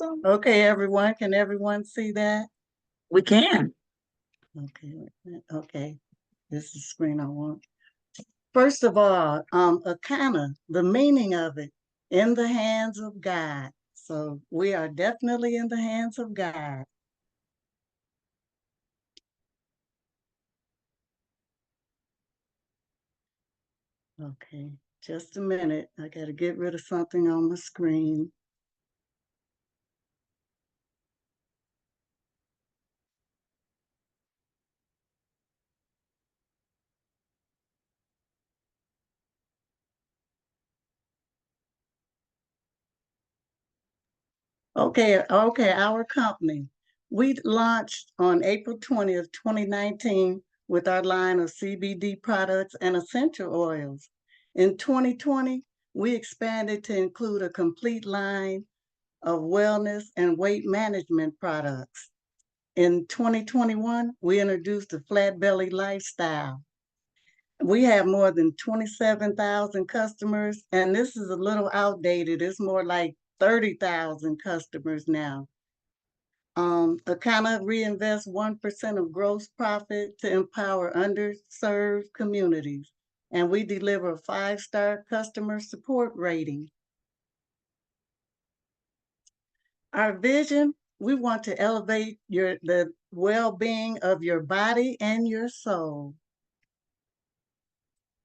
awesome. Okay, everyone, can everyone see that? We can. Okay, this is the screen I want. First of all, Akana, the meaning of it, in the hands of God. So we are definitely in the hands of God. Okay, just a minute. I got to get rid of something on my screen. Okay, our company. We launched on April 20th, 2019 with our line of CBD products and essential oils. In 2020, we expanded to include a complete line of wellness and weight management products. In 2021, we introduced the Flat Belly Lifestyle. We have more than 27,000 customers, and this is a little outdated. It's more like 30,000 customers now. Akana reinvests 1% of gross profit to empower underserved communities, and we deliver a 5-star customer support rating. Our vision, we want to elevate the well-being of your body and your soul.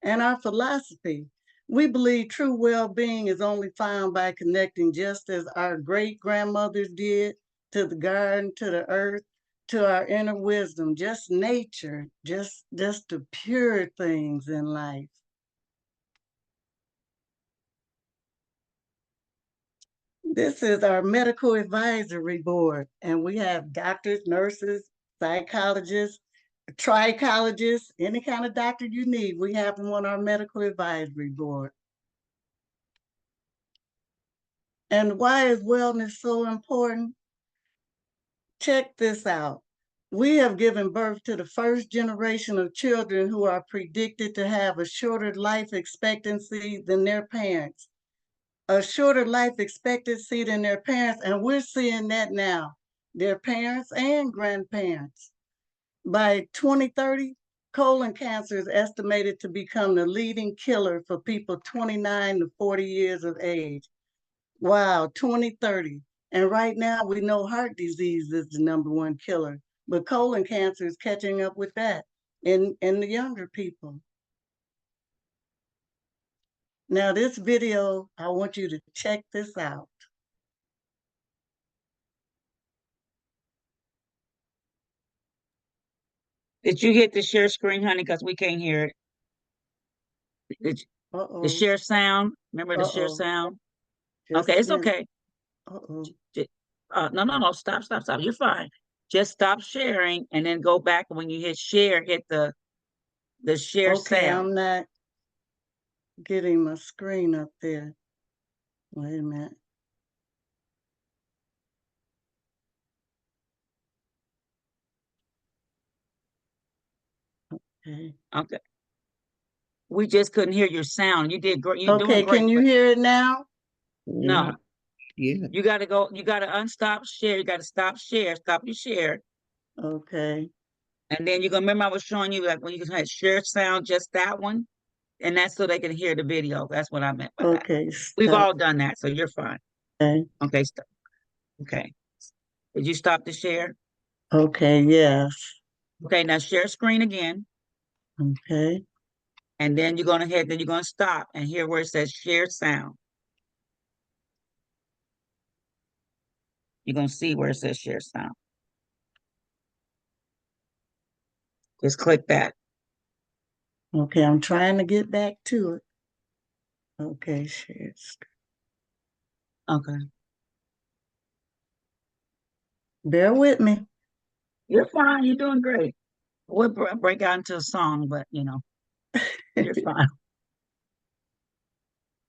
And our philosophy, we believe true well-being is only found by connecting just as our great-grandmothers did to the garden, to the earth, to our inner wisdom, just nature, just the pure things in life. This is our medical advisory board, and we have doctors, nurses, psychologists, trichologists, any kind of doctor you need. We have them on our medical advisory board. And why is wellness so important? Check this out. We have given birth to the first generation of children who are predicted to have a shorter life expectancy than their parents. A shorter life expectancy than their parents, and we're seeing that now, their parents and grandparents. By 2030, colon cancer is estimated to become the leading killer for people 29 to 40 years of age. Wow, 2030. And right now we know heart disease is the #1 killer, but colon cancer is catching up with that in the younger people. Now this video, I want you to check this out. Did you hit the share screen, honey? Because we can't hear it. The share sound. Remember the share sound? Just okay, it's okay. No. Stop. You're fine. Just stop sharing and then go back. And when you hit share, hit the share sound. Okay, I'm not getting my screen up there. Wait a minute. Okay. We just couldn't hear your sound. You did great. You're doing great. Can you hear it now? No. Yeah. You got to unstop share. You got to stop share. Stop your share. Okay. And then you're going to remember I was showing you like when you can have share sound, just that one. And that's so they can hear the video. That's what I meant by that. We've all done that, so you're fine. Okay, stop. Okay. Did you stop the share? Okay, yes. Okay, now share screen again. Okay. And then you're going to stop and hear where it says share sound. You're going to see where it says share sound. Just click that. Okay, I'm trying to get back to it. Okay, share screen. Okay. Bear with me. You're fine. You're doing great. We'll break out into a song, but you know, you're fine.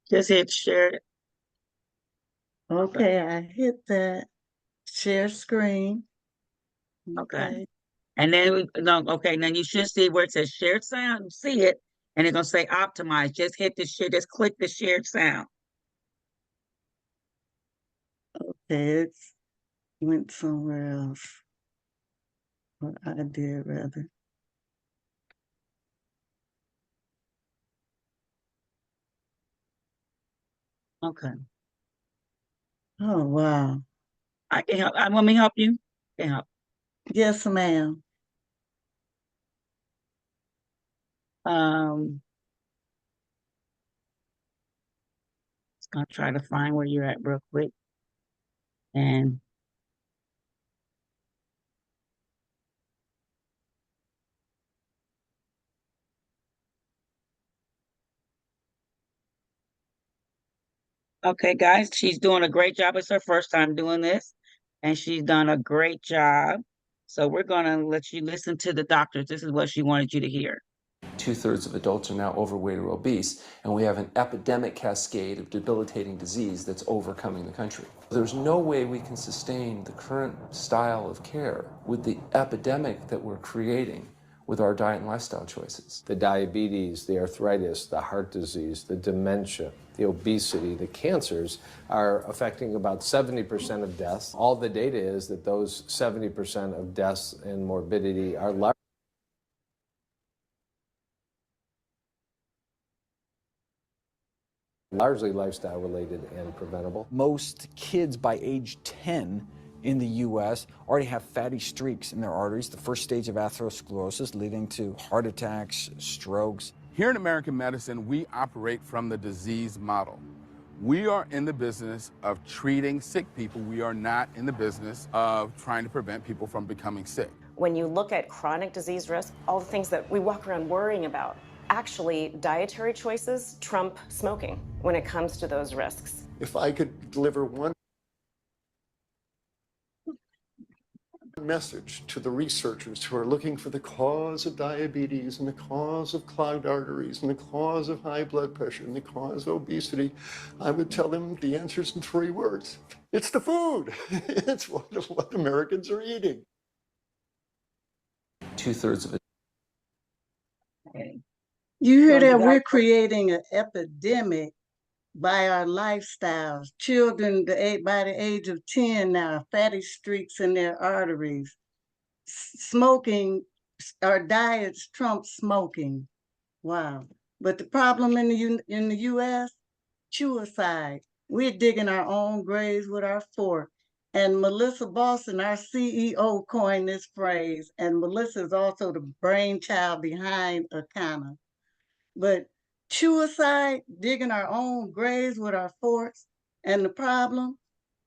Just hit share. Okay, I hit that share screen. Okay. And then then you should see where it says shared sound. You see it, and it's gonna say optimize. Just hit the share, just click the shared sound. Okay, went somewhere else. Or I did, rather. Okay. Oh, wow. I can help. Want me to help you? Can help. Yes, ma'am. Just gonna try to find where you're at real quick. And okay, guys, she's doing a great job. It's her first time doing this, and she's done a great job. So we're gonna let you listen to the doctors. This is what she wanted you to hear. 2/3 of adults are now overweight or obese, and we have an epidemic cascade of debilitating disease that's overcoming the country. There's no way we can sustain the current style of care with the epidemic that we're creating with our diet and lifestyle choices. The diabetes, the arthritis, the heart disease, the dementia, the obesity, the cancers are affecting about 70% of deaths. All the data is that those 70% of deaths and morbidity are largely lifestyle related and preventable. Most kids by age 10 in the U.S. already have fatty streaks in their arteries, the first stage of atherosclerosis leading to heart attacks, strokes. Here in American medicine, we operate from the disease model. We are in the business of treating sick people. We are not in the business of trying to prevent people from becoming sick. When you look at chronic disease risk, all the things that we walk around worrying about, actually dietary choices trump smoking when it comes to those risks. If I could deliver one message to the researchers who are looking for the cause of diabetes and the cause of clogged arteries and the cause of high blood pressure and the cause of obesity, I would tell them the answer's in 3 words. It's the food. It's what Americans are eating. 2/3 of it. Okay. You hear that we're creating an epidemic by our lifestyles. Children by the age of 10 now, fatty streaks in their arteries. Smoking, our diets trump smoking. Wow. But the problem in the U.S., suicide. We're digging our own graves with our fork. And Melissa Boston, our CEO, coined this phrase. And Melissa is also the brainchild behind Akana. But suicide, digging our own graves with our forks, and the problem,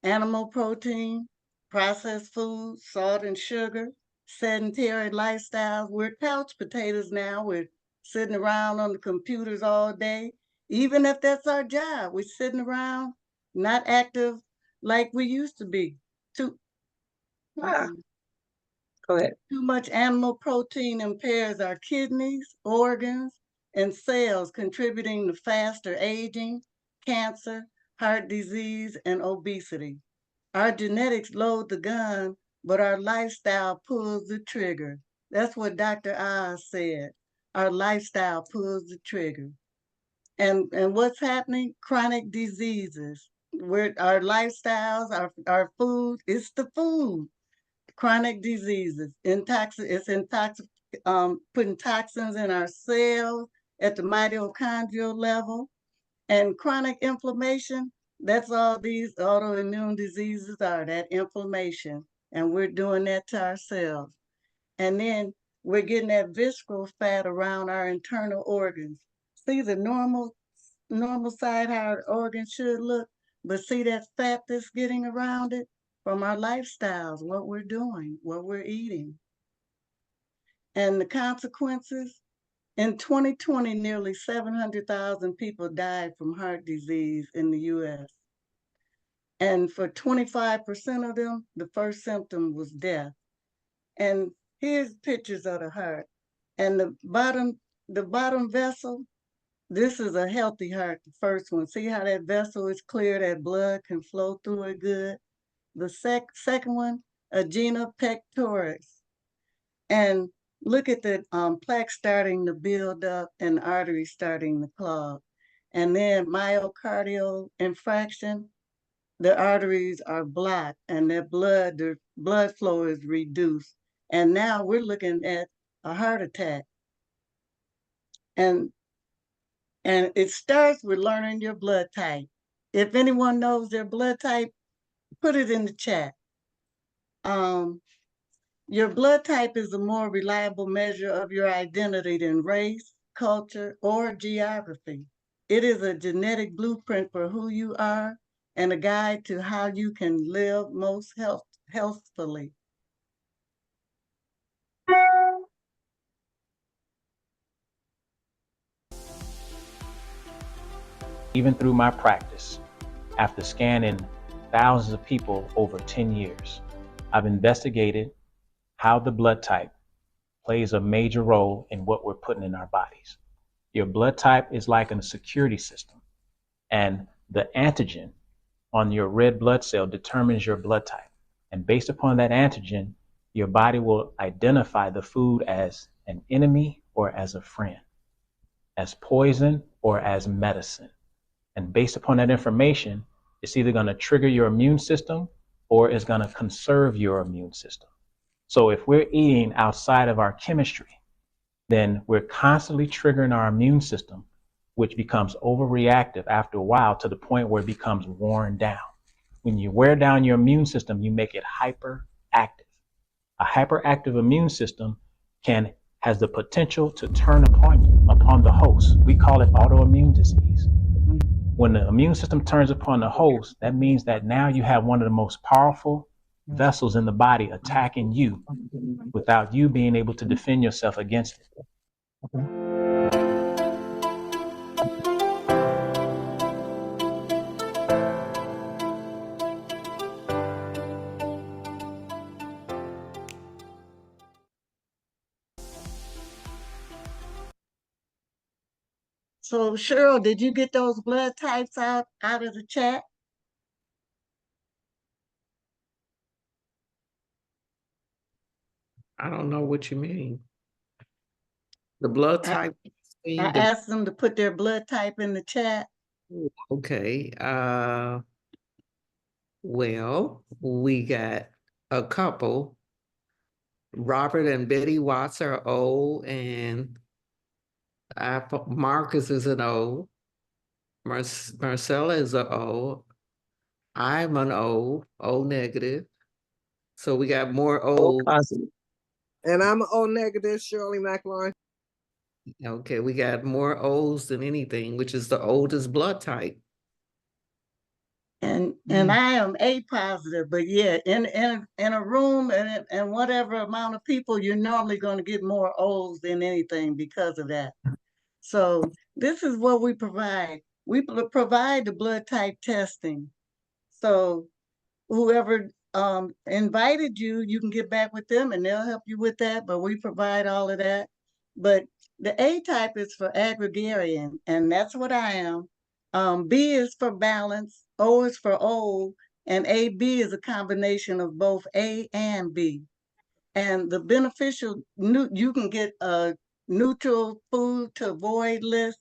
animal protein, processed foods, salt and sugar, sedentary lifestyles. We're couch potatoes now. We're sitting around on the computers all day. Even if that's our job, we're sitting around, not active like we used to be. Go ahead. Too much animal protein impairs our kidneys, organs, and cells, contributing to faster aging, cancer, heart disease, and obesity. Our genetics load the gun, but our lifestyle pulls the trigger. That's what Dr. Oz said. Our lifestyle pulls the trigger. And what's happening? Chronic diseases. Our lifestyles, our food, it's the food. Chronic diseases, putting toxins in our cells at the mitochondrial level, and chronic inflammation. That's all these autoimmune diseases are, that inflammation, and we're doing that to ourselves. And then we're getting that visceral fat around our internal organs. See the normal side how our organs should look, but see that fat that's getting around it from our lifestyles, what we're doing, what we're eating. And the consequences, in 2020, nearly 700,000 people died from heart disease in the US. And for 25% of them, the first symptom was death. And here's pictures of the heart. And the bottom vessel, this is a healthy heart, the first one. See how that vessel is clear, that blood can flow through it good. The second one, angina pectoris. And look at the plaque starting to build up and arteries starting to clog. And then myocardial infarction, the arteries are blocked and the blood flow is reduced. And now we're looking at a heart attack. And it starts with learning your blood type. If anyone knows their blood type, put it in the chat. Your blood type is a more reliable measure of your identity than race, culture, or geography. It is a genetic blueprint for who you are and a guide to how you can live most healthfully. Even through my practice, after scanning thousands of people over 10 years, I've investigated how the blood type plays a major role in what we're putting in our bodies. Your blood type is like a security system, and the antigen on your red blood cell determines your blood type. And based upon that antigen, your body will identify the food as an enemy or as a friend, as poison or as medicine. And based upon that information, it's either going to trigger your immune system or it's going to conserve your immune system. So if we're eating outside of our chemistry, then we're constantly triggering our immune system, which becomes overreactive after a while to the point where it becomes worn down. When you wear down your immune system, you make it hyperactive. A hyperactive immune system has the potential to turn upon you, upon the host. We call it autoimmune disease. When the immune system turns upon the host, that means that now you have one of the most powerful vessels in the body attacking you without you being able to defend yourself against it. So Cheryl, did you get those blood types out of the chat? I don't know what you mean. The blood type. I asked them to put their blood type in the chat. Okay. Well, we got a couple. Robert and Betty Watts are O, and Marcus is an O. Marcella is an O. I'm an O negative. So we got more O. And I'm O negative, Shirley McLaurin. Okay, we got more O's than anything, which is the oldest blood type. And I am A positive, but yeah, in a room and whatever amount of people, you're normally going to get more O's than anything because of that. So this is what we provide. We provide the blood type testing. So whoever invited you, you can get back with them and they'll help you with that, but we provide all of that. But the A type is for aggregarian, and that's what I am. B is for balance, O is for old, and AB is a combination of both A and B. And the beneficial, you can get a neutral food to avoid list,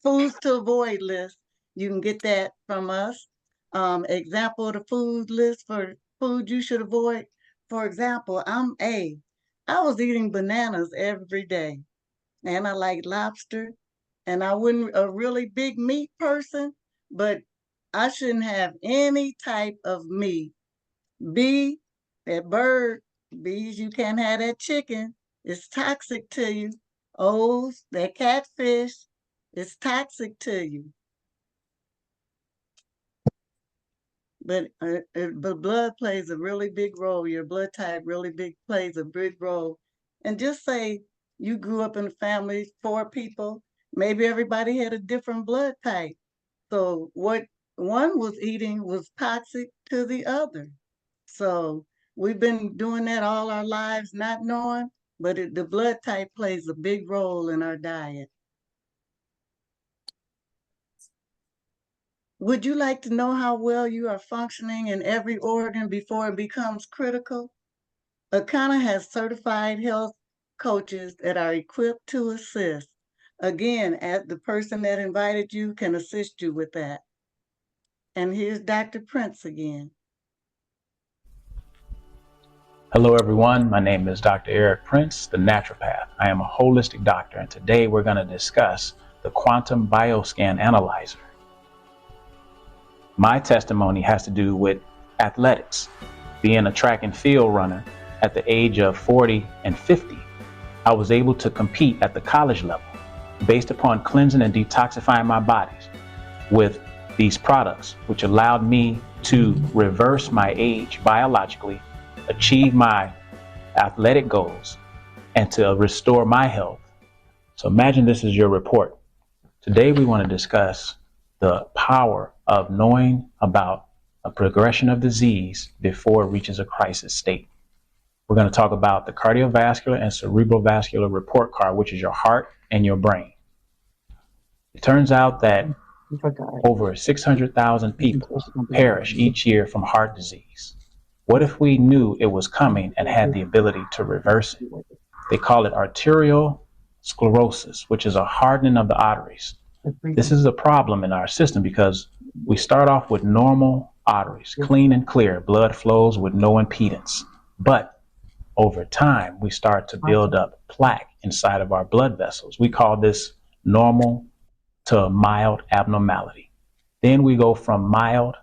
foods to avoid list. You can get that from us. Example of the food list for food you should avoid. For example, I'm A. I was eating bananas every day, and I like lobster, and I wasn't a really big meat person, but I shouldn't have any type of meat. B, that bird, B's, you can't have that chicken. It's toxic to you. O's, that catfish, it's toxic to you. But blood plays a really big role. Your blood type really plays a big role. And just say you grew up in a family, 4 people, maybe everybody had a different blood type. So what one was eating was toxic to the other. So we've been doing that all our lives, not knowing, but the blood type plays a big role in our diet. Would you like to know how well you are functioning in every organ before it becomes critical? Akana has certified health coaches that are equipped to assist. Again, the person that invited you can assist you with that. And here's Dr. Prince again. Hello, everyone. My name is Dr. Eric Prince, the naturopath. I am a holistic doctor, and today we're going to discuss the quantum bioscan analyzer. My testimony has to do with athletics. Being a track and field runner at the age of 40 and 50, I was able to compete at the college level based upon cleansing and detoxifying my bodies with these products, which allowed me to reverse my age biologically, achieve my athletic goals, and to restore my health. So imagine this is your report. Today we want to discuss the power of knowing about a progression of disease before it reaches a crisis state. We're going to talk about the cardiovascular and cerebrovascular report card, which is your heart and your brain. It turns out that over 600,000 people perish each year from heart disease. What if we knew it was coming and had the ability to reverse it? They call it arterial sclerosis, which is a hardening of the arteries. This is a problem in our system because we start off with normal arteries, clean and clear, blood flows with no impedance. But over time, we start to build up plaque inside of our blood vessels. We call this normal to mild abnormality. Then we go from mild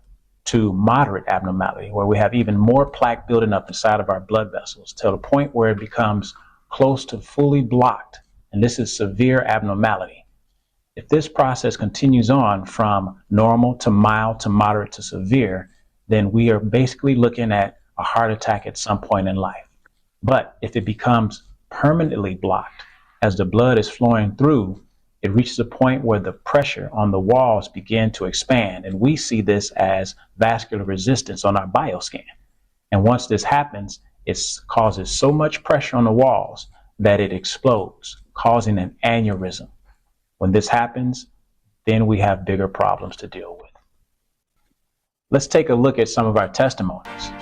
to moderate abnormality, where we have even more plaque building up inside of our blood vessels to the point where it becomes close to fully blocked. And this is severe abnormality. If this process continues on from normal to mild to moderate to severe, then we are basically looking at a heart attack at some point in life. But if it becomes permanently blocked, as the blood is flowing through, it reaches a point where the pressure on the walls begin to expand. And we see this as vascular resistance on our bioscan. And once this happens, it causes so much pressure on the walls that it explodes, causing an aneurysm. When this happens, then we have bigger problems to deal with. Let's take a look at some of our testimonies.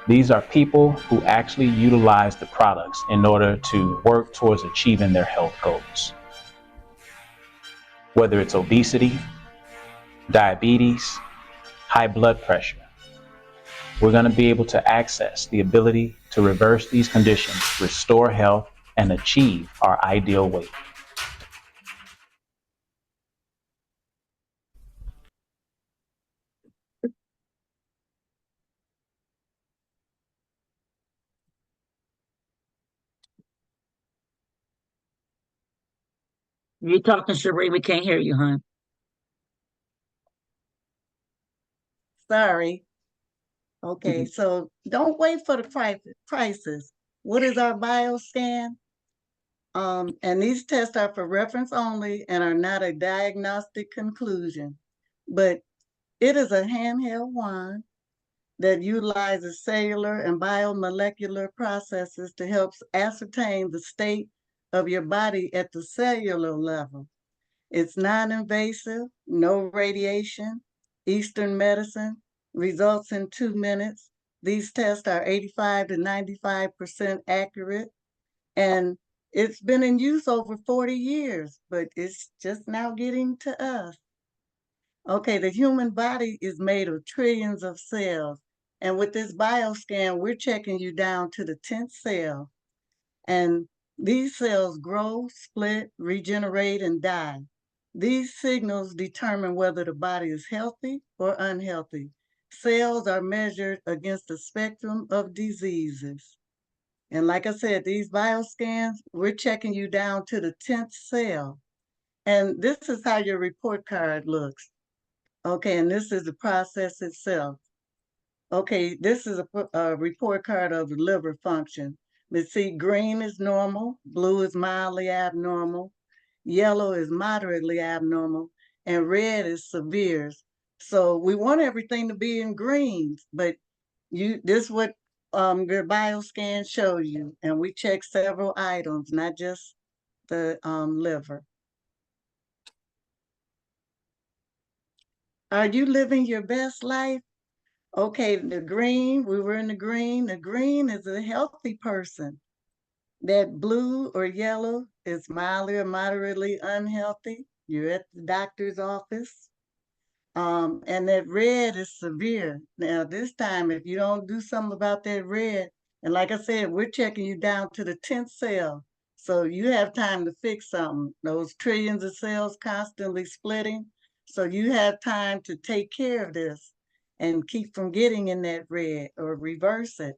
These are people who actually utilize the products in order to work towards achieving their health goals. Whether it's obesity, diabetes, high blood pressure, we're going to be able to access the ability to reverse these conditions, restore health, and achieve our ideal weight. You're talking, Sheree. We can't hear you, hon. Sorry. Okay, so don't wait for the crisis. What is our bioscan? And these tests are for reference only and are not a diagnostic conclusion. But it is a handheld wand that utilizes cellular and biomolecular processes to help ascertain the state of your body at the cellular level. It's non-invasive, no radiation, Eastern medicine, results in 2 minutes. These tests are 85 to 95% accurate, and it's been in use over 40 years, but it's just now getting to us. Okay, the human body is made of trillions of cells. And with this bioscan, we're checking you down to the 10th cell. And these cells grow, split, regenerate, and die. These signals determine whether the body is healthy or unhealthy. Cells are measured against a spectrum of diseases. And like I said, these bioscans, we're checking you down to the 10th cell. And this is how your report card looks. Okay, and this is the process itself. Okay, this is a report card of the liver function. Let's see, green is normal, blue is mildly abnormal, yellow is moderately abnormal, and red is severe. So we want everything to be in greens, but this is what your bioscan shows you, and we check several items, not just the liver. Are you living your best life? Okay, the green, we were in the green. The green is a healthy person. That blue or yellow is mildly or moderately unhealthy. You're at the doctor's office. And that red is severe. Now, this time, if you don't do something about that red, and like I said, we're checking you down to the 10th cell. So you have time to fix something. Those trillions of cells constantly splitting. So you have time to take care of this and keep from getting in that red or reverse it.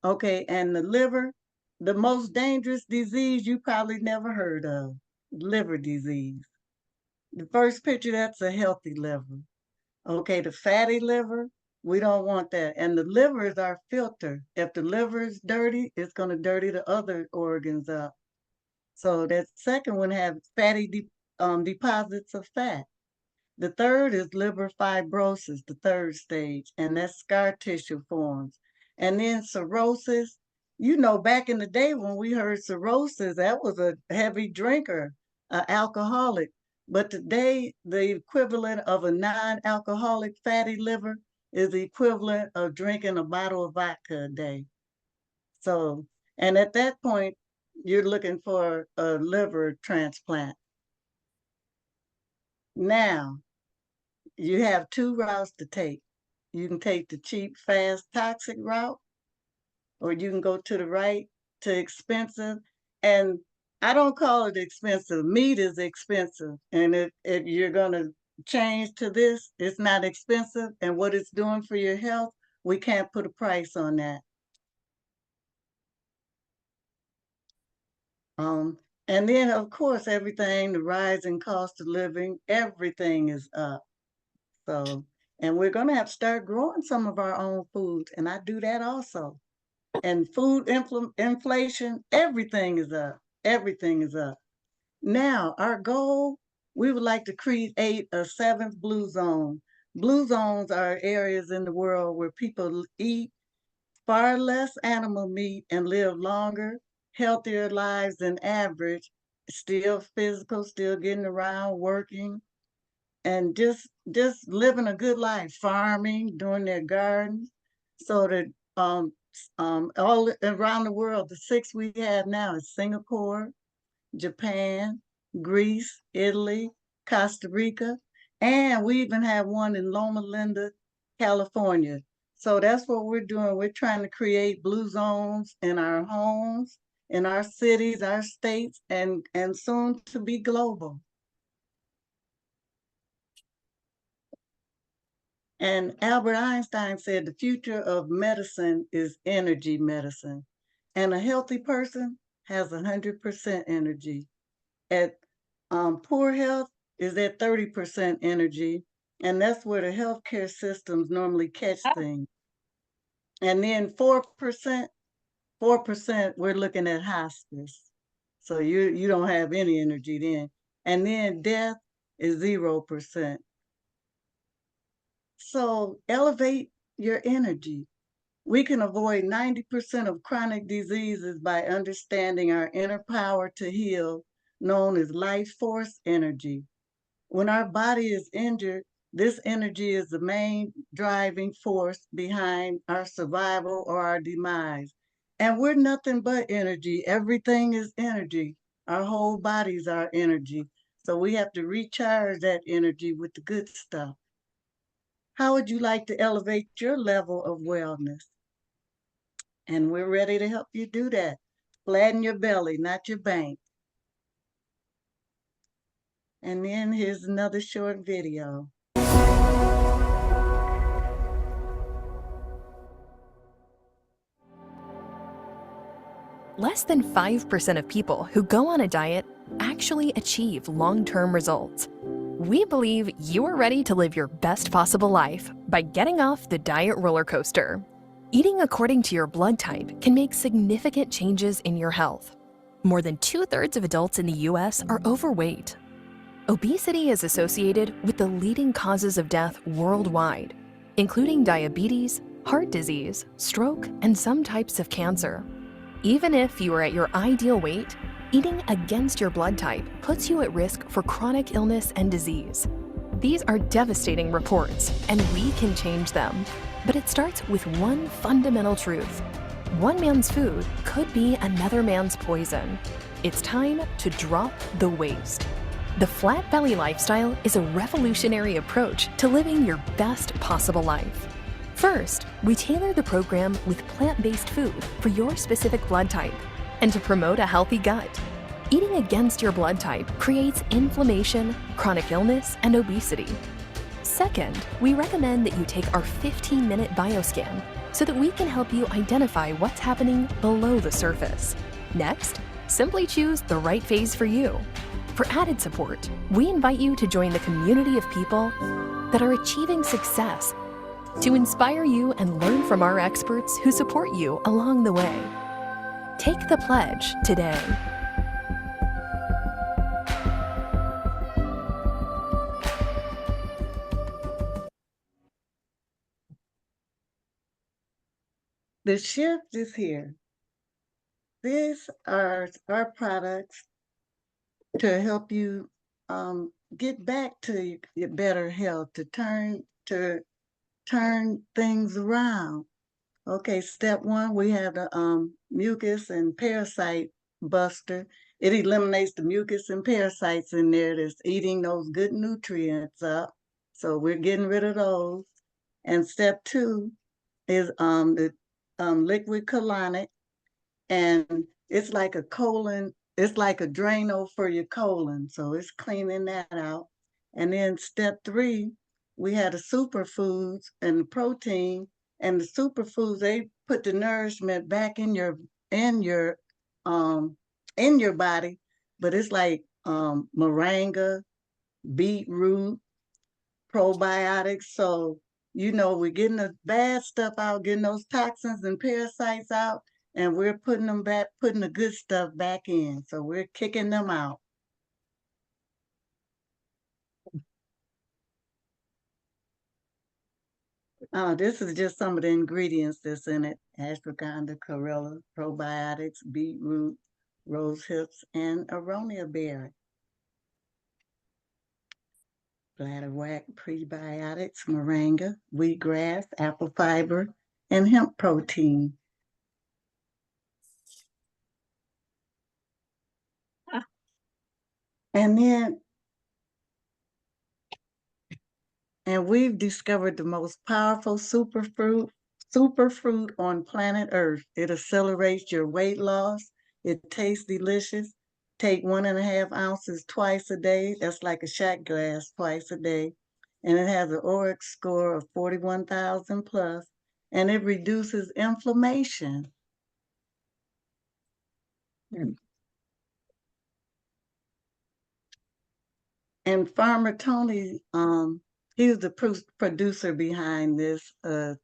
Okay, and the liver, the most dangerous disease you probably never heard of, liver disease. The first picture, that's a healthy liver. Okay, the fatty liver, we don't want that. And the liver is our filter. If the liver is dirty, it's going to dirty the other organs up. So that second one has fatty deposits of fat. The third is liver fibrosis, the third stage, and that's scar tissue forms. And then cirrhosis, you know, back in the day when we heard cirrhosis, that was a heavy drinker, an alcoholic. But today, the equivalent of a non-alcoholic fatty liver is the equivalent of drinking a bottle of vodka a day. So, and at that point, you're looking for a liver transplant. Now, you have two routes to take. You can take the cheap, fast, toxic route, or you can go to the right to expensive. And I don't call it expensive. Meat is expensive. And if you're going to change to this, it's not expensive. And what it's doing for your health, we can't put a price on that. And then, of course, everything, the rising cost of living, everything is up. So, and we're going to have to start growing some of our own foods. And I do that also. And food inflation, everything is up. Everything is up. Now, our goal, we would like to create a seventh blue zone. Blue zones are areas in the world where people eat far less animal meat and live longer, healthier lives than average, still physical, still getting around, working, and just living a good life, farming, doing their gardens. So that all around the world, the 6 we have now is Singapore, Japan, Greece, Italy, Costa Rica, and we even have one in Loma Linda, California. So that's what we're doing. We're trying to create blue zones in our homes, in our cities, our states, and soon to be global. And Albert Einstein said the future of medicine is energy medicine. And a healthy person has 100% energy. At poor health is at 30% energy. And that's where the healthcare systems normally catch things. And then 4%, we're looking at hospice. So you don't have any energy then. And then death is 0%. So elevate your energy. We can avoid 90% of chronic diseases by understanding our inner power to heal, known as life force energy. When our body is injured, this energy is the main driving force behind our survival or our demise. And we're nothing but energy. Everything is energy. Our whole bodies are energy. So we have to recharge that energy with the good stuff. How would you like to elevate your level of wellness? And we're ready to help you do that. Flatten your belly, not your bank. And then here's another short video. Less than 5% of people who go on a diet actually achieve long-term results. We believe you are ready to live your best possible life by getting off the diet roller coaster. Eating according to your blood type can make significant changes in your health. More than 2/3 of adults in the US are overweight. Obesity is associated with the leading causes of death worldwide, including diabetes, heart disease, stroke, and some types of cancer. Even if you are at your ideal weight, eating against your blood type puts you at risk for chronic illness and disease. These are devastating reports, and we can change them. But it starts with one fundamental truth. One man's food could be another man's poison. It's time to drop the waste. The flat belly lifestyle is a revolutionary approach to living your best possible life. First, we tailor the program with plant-based food for your specific blood type and to promote a healthy gut. Eating against your blood type creates inflammation, chronic illness, and obesity. Second, we recommend that you take our 15-minute bioscan so that we can help you identify what's happening below the surface. Next, simply choose the right phase for you. For added support, we invite you to join the community of people that are achieving success to inspire you and learn from our experts who support you along the way. Take the pledge today. The shift is here. These are our products to help you get back to your better health, to turn things around. Okay, step one, we have the mucus and parasite buster. It eliminates the mucus and parasites in there that's eating those good nutrients up. So we're getting rid of those. And step two is the liquid colonic, and it's like a colon, it's like a Drano for your colon. So it's cleaning that out. And then step three, we had the superfoods and the protein, and the superfoods, they put the nourishment back in your um in your body, but it's like moringa, beetroot, probiotics. So, we're getting the bad stuff out, getting those toxins and parasites out, and we're putting them back, putting the good stuff back in. So we're kicking them out. This is just some of the ingredients that's in it: ashwagandha, chlorella, probiotics, beetroot, rose hips, and aronia berry. Bladderwrack, prebiotics, moringa, wheatgrass, apple fiber, and hemp protein. And we've discovered the most powerful superfruit on planet Earth. It accelerates your weight loss. It tastes delicious. Take 1.5 ounces twice a day. That's like a shot glass twice a day. And it has an ORAC score of 41,000 plus, and it reduces inflammation. And Farmer Tony, he was the producer behind this. I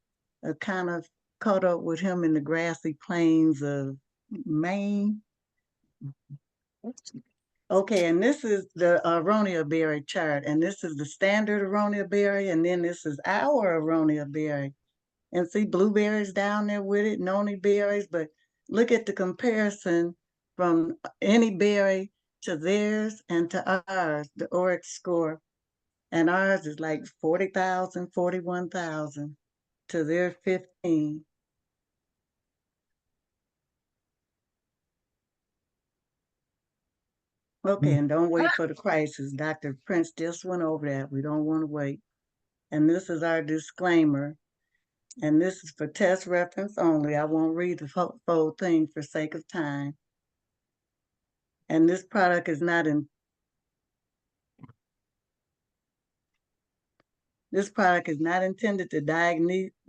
kind of caught up with him in the grassy plains of Maine. Okay, and this is the aronia berry chart, and this is the standard aronia berry, and then this is our aronia berry. And see blueberries down there with it, noni berries, but look at the comparison from any berry to theirs and to ours, the ORAC score. And ours is like 40,000, 41,000 to their 15. Okay, and don't wait for the crisis. Dr. Prince just went over that. We don't want to wait. And this is our disclaimer. And this is for test reference only. I won't read the whole thing for sake of time. And this product is not in. This product is not intended to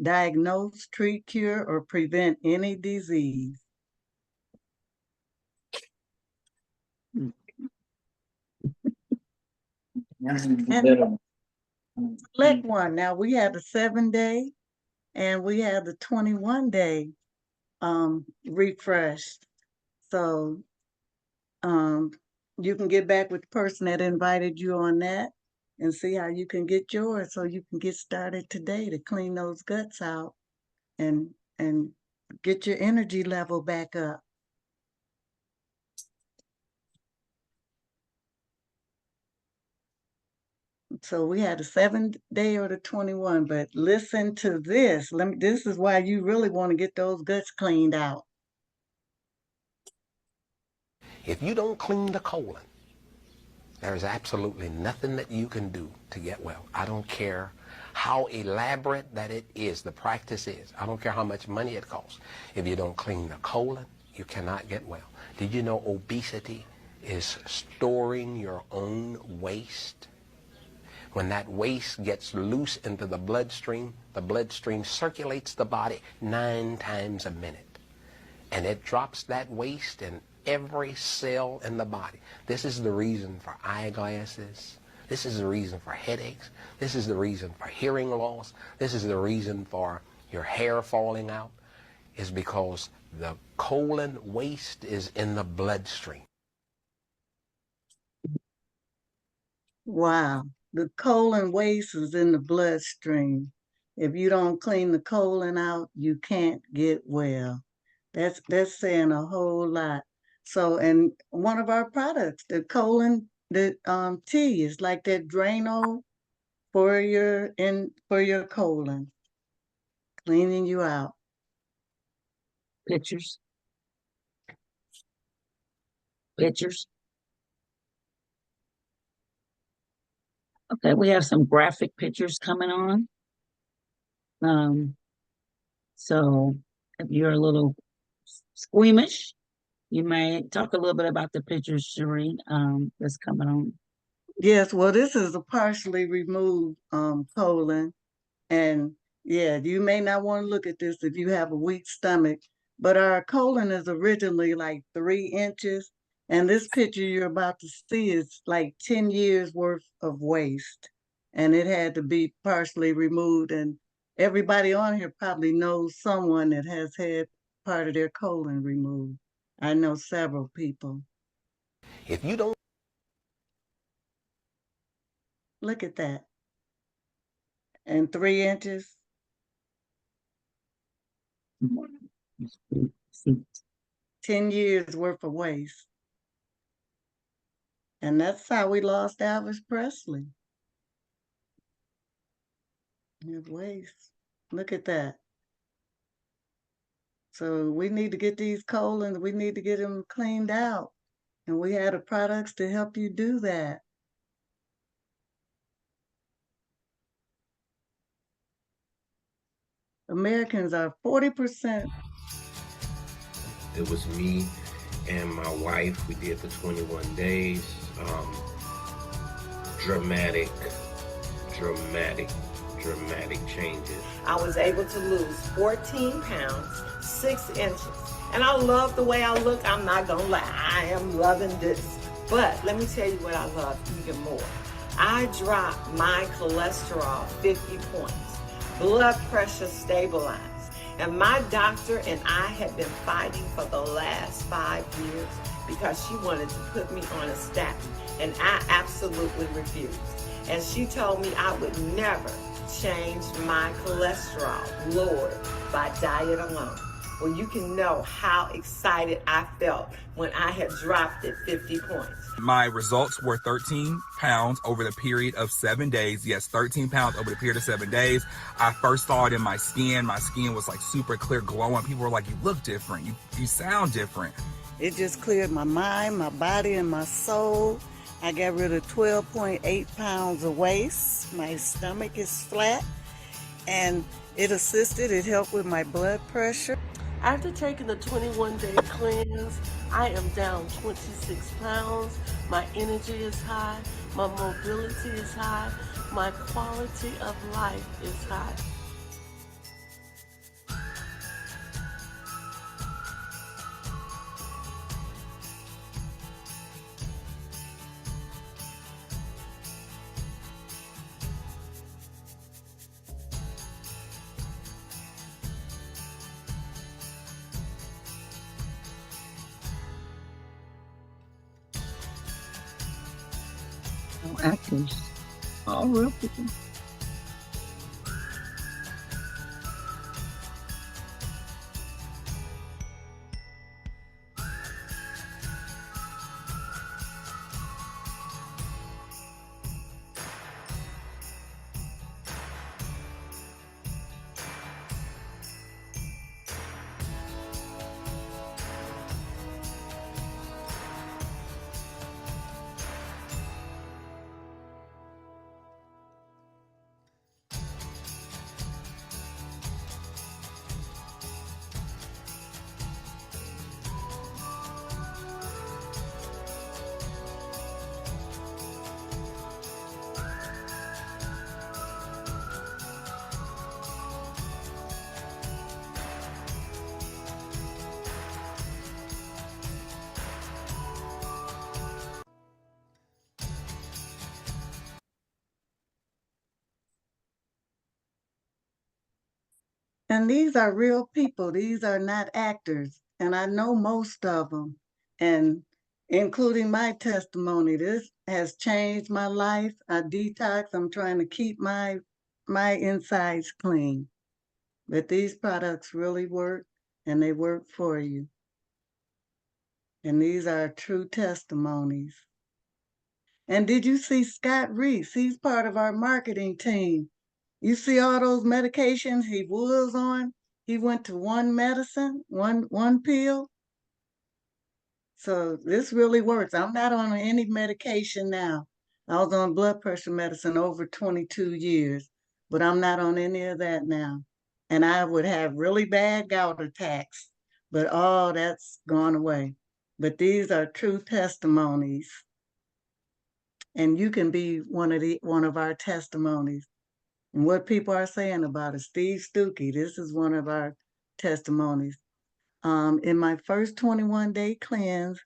diagnose, treat, cure, or prevent any disease. And select one. Now we have the 7-day and we have the 21-day refresh. So you can get back with the person that invited you on that and see how you can get yours, so you can get started today to clean those guts out and get your energy level back up. So we had the 7-day or the 21, but listen to this. This is why you really want to get those guts cleaned out. If you don't clean the colon There's absolutely nothing that you can do to get well. I don't care how elaborate that it is, the practice is. I don't care how much money it costs. If you don't clean the colon, you cannot get well. Did you know obesity is storing your own waste? When that waste gets loose into the bloodstream circulates the body 9 times a minute. And it drops that waste in every cell in the body. This is the reason for eyeglasses. This is the reason for headaches. This is the reason for hearing loss. This is the reason for your hair falling out, is because the colon waste is in the bloodstream. Wow. The colon waste is in the bloodstream. If you don't clean the colon out, you can't get well. That's saying a whole lot. So, and one of our products, the colon, the tea is like that Drano for your colon, cleaning you out. Pictures. Okay, we have some graphic pictures coming on. So if you're a little squeamish, you may talk a little bit about the pictures, Sheree, that's coming on. Yes, well, this is a partially removed colon. And yeah, you may not want to look at this if you have a weak stomach, but our colon is originally like 3 inches. And this picture you're about to see is like 10 years worth of waste. And it had to be partially removed. And everybody on here probably knows someone that has had part of their colon removed. I know several people. If you don't look at that. And 3 inches. 10 years worth of waste. And that's how we lost Elvis Presley. Waste. Look at that. So we need to get these colons, we need to get them cleaned out. And we have the products to help you do that. Americans are 40%. It was me and my wife. We did the 21 days. Dramatic changes. I was able to lose 14 pounds, 6 inches. And I love the way I look. I'm not gonna lie, I am loving this. But let me tell you what I love even more. I dropped my cholesterol 50 points. Blood pressure stabilized. And my doctor and I have been fighting for the last 5 years because she wanted to put me on a statin. And I absolutely refused. And she told me I would never change my cholesterol lowered by diet alone. Well, you can know how excited I felt when I had dropped it 50 points. My results were 13 pounds over the period of 7 days. Yes, 13 pounds over the period of 7 days. I first saw it in my skin. My skin was like super clear, glowing. People were like, you look different. You sound different. It just cleared my mind, my body, and my soul. I got rid of 12.8 pounds of waste. My stomach is flat, and it helped with my blood pressure. After taking the 21-day cleanse, I am down 26 pounds. My energy is high, my mobility is high, my quality of life is high. Actors, all real people. And these are real people. These are not actors. And I know most of them. And including my testimony, this has changed my life. I detox. I'm trying to keep my insides clean. But these products really work, and they work for you. And these are true testimonies. And did you see Scott Reese? He's part of our marketing team. You see all those medications he was on? He went to one medicine, one pill. So this really works. I'm not on any medication now. I was on blood pressure medicine over 22 years, but I'm not on any of that now. And I would have really bad gout attacks, but all that's gone away. But these are true testimonies. And you can be one of our testimonies. And what people are saying about it. Steve Stuckey, this is one of our testimonies. In my first 21-day cleanse,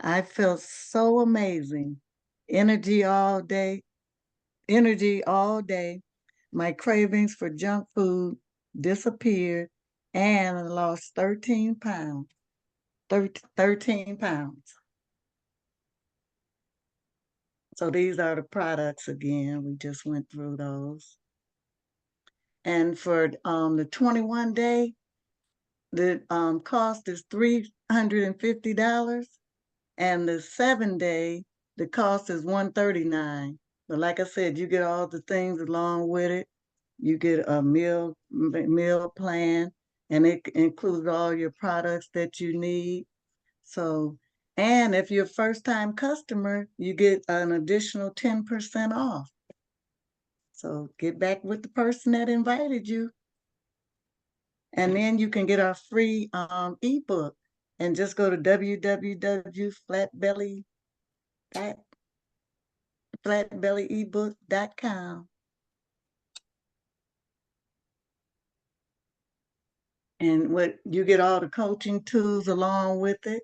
I felt so amazing. Energy all day. My cravings for junk food disappeared, and I lost 13 pounds. 13 pounds. So these are the products again. We just went through those. And for the 21-day, the cost is $350. And the 7-day, the cost is $139. But like I said, you get all the things along with it. You get a meal plan, and it includes all your products that you need. So, and if you're a first-time customer, you get an additional 10% off. So get back with the person that invited you. And then you can get our free ebook, and just go to flatbellyebook.com. And what you get all the coaching tools along with it.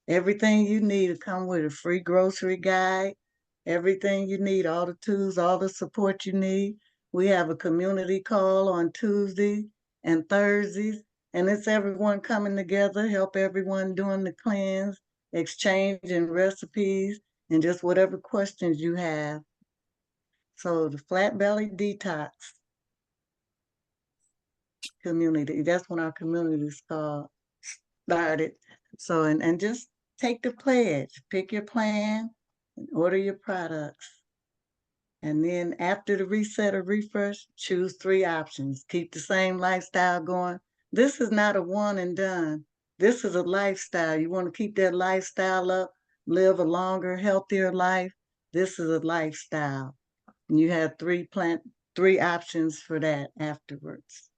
Everything you need to come with a free grocery guide, everything you need, all the tools, all the support you need. We have a community call on Tuesday and Thursdays, and it's everyone coming together, help everyone doing the cleanse, exchanging recipes, and just whatever questions you have. So the Flat Belly Detox community, that's when our community is started. So, and just take the pledge, pick your plan, and order your products. And then after the reset or refresh, choose 3 options. Keep the same lifestyle going. This is not a one and done. This is a lifestyle. You want to keep that lifestyle up, live a longer, healthier life. This is a lifestyle. And you have 3 options for that afterwards.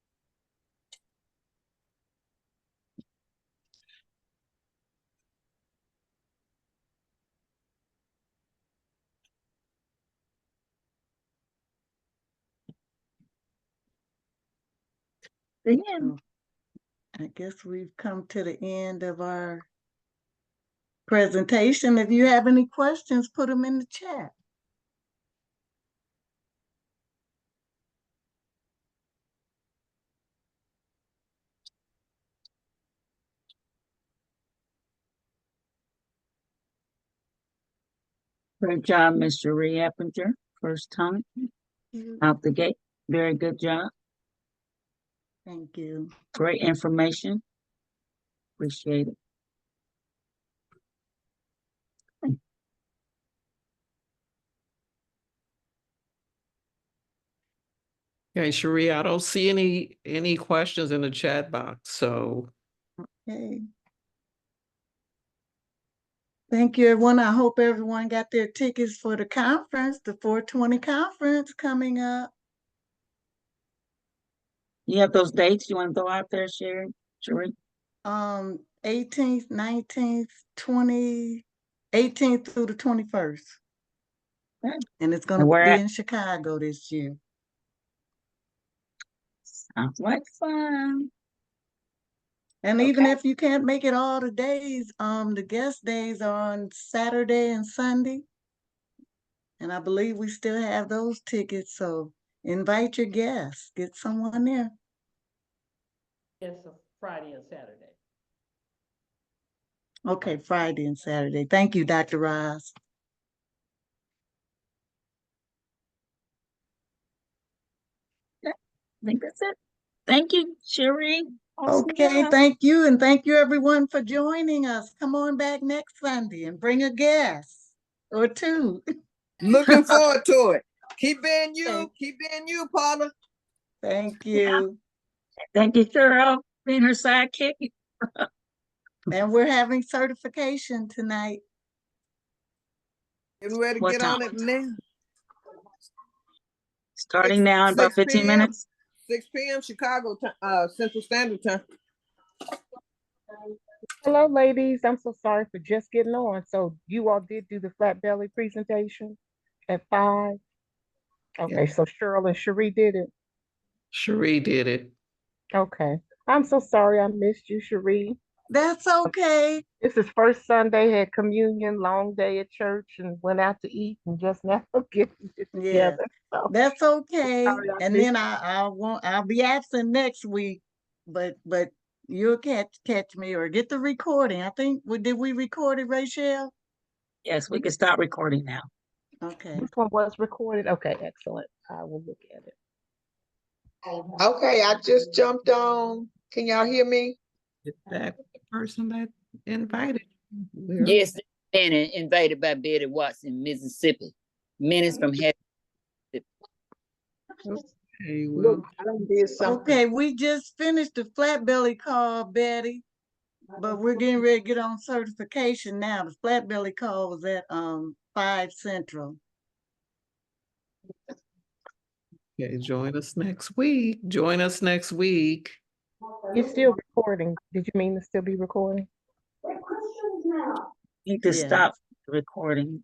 So I guess we've come to the end of our presentation. If you have any questions, put them in the chat. Great job, Ms. Sheree Eppenger. First time out the gate. Very good job. Thank you. Great information. Appreciate it. Okay, Sheree, I don't see any questions in the chat box, so. Okay. Thank you, everyone. I hope everyone got their tickets for the conference, the 420 conference coming up. You have those dates you want to throw out there, Sheree? 18th, 19th, 18th through the 21st. Okay. And it's going to be in Chicago this year. Sounds like fun. And even if you can't make it all the days, the guest days are on Saturday and Sunday. And I believe we still have those tickets. So invite your guests, get someone there. It's a Friday and Saturday. Okay, Friday and Saturday. Thank you, Dr. Ross. I think that's it. Thank you, Sheree. Awesome Okay, job. thank you. And thank you everyone for joining us. Come on back next Sunday and bring a guest or two. Looking forward to it. Keep being you, Paula. Thank you. Thank you, Cheryl, being her sidekick. And we're having certification tonight. Getting ready to What get time? on it now. Starting now in about 15 minutes. 6 p.m. Chicago Central Standard Time. Hello, ladies. I'm so sorry for just getting on. So you all did do the flat belly presentation at 5. Okay, so Cheryl and Sheree did it. Sheree did it. Okay. I'm so sorry I missed you, Sheree. That's okay. This is first Sunday, had communion, long day at church, and went out to eat and just now getting it Yeah, together. So that's okay. sorry I And missed then I'll be absent next week, but you'll catch me or get the recording. I think did we record it, Rachel? Yes, we can stop recording now. Okay. This one was recorded. Okay, excellent. I will look at it. Okay, I just jumped on. Can y'all hear me? Is that the person that invited? Yes, and invited by Betty Watson, Mississippi. Minutes from heaven. Okay, well, I done did something. Okay, we just finished the flat belly call, Betty, but we're getting ready to get on certification now. The flat belly call was at 5 Central. Okay, join us next week. Join us next week. It's still recording. Did you mean to still be recording? You need to stop recording.